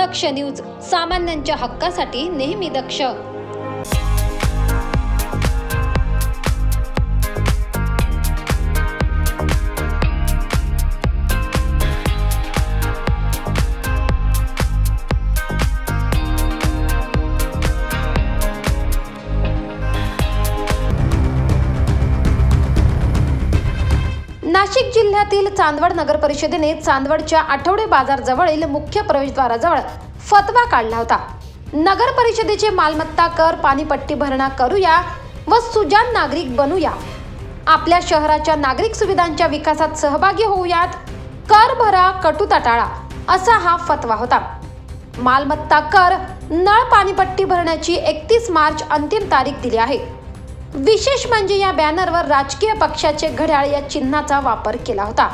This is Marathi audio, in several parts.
दक्ष न्यूज, सामान्यांच्या हक्कासाठी नेहमी दक्ष। नाशिक जिल्ह्यातील चांदवड नगर परिषदेने चांदवडच्या आठवडे बाजार जवळील मुख्य प्रवेशद्वाराजवळ फतवा काढला होता। नगर परिषदेचे मालमत्ता कर, पाणीपट्टी भरणा करूया व सुजाण नागरिक बनूया, आपल्या शहराच्या नागरिक सुविधांच्या विकासात सहभागी होऊयात, कर भरा, कटुता टाळा, असा हा फतवा होता। मालमत्ता कर, नळ पाणीपट्टी भरण्याची 31 मार्च अंतिम तारीख दिली आहे। विशेष म्हणजे या बॅनरवर राजकीय पक्षाचे घड्याळ या चिन्हाचा वापर केला होता।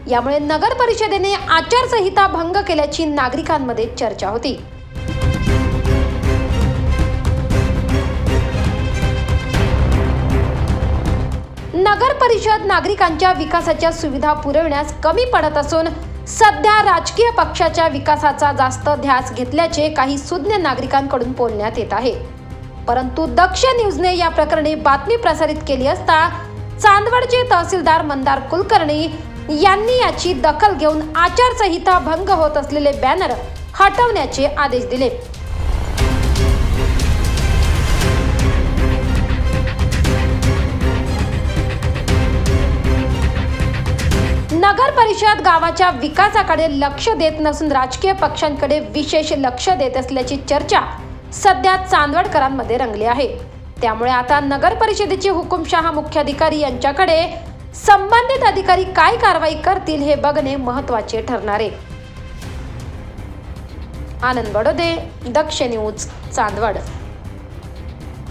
यामुळे नगर परिषदेने आचारसंहिता भंग केल्याची नागरिकांमध्ये चर्चा होती। नगर परिषद नागरिकांच्या विकासाच्या सुविधा पुरविण्यास कमी पडत असून सध्या राजकीय पक्षाच्या विकासाचा जास्त ध्यास घेतल्याचे काही सुज्ञ नागरिकांकडून बोलण्यात येत आहे। परंतु दक्ष न्यूजने या प्रकरणी बातमी प्रसारित केली असता चांदवडचे तहसीलदार मंदार कुलकर्णी यांनी याची दखल घेऊन आचारसंहिता भंग होत असलेले बॅनर हटवण्याचे आदेश दिले। नगर परिषद गावाच्या विकासाकडे लक्ष देत नसून राजकीय पक्षांकडे विशेष लक्ष देत असल्याची चर्चा सध्या चांदवडकरांमध्ये रंगली आहे। त्यामुळे आता नगर परिषदेचे हुकुमशहा मुख्याधिकारी यांच्याकडे संबंधित अधिकारी काय कारवाई करतील हे बघणे महत्त्वाचे ठरणार आहे। आनंद बडोदे, दक्ष न्यूज, चांदवड।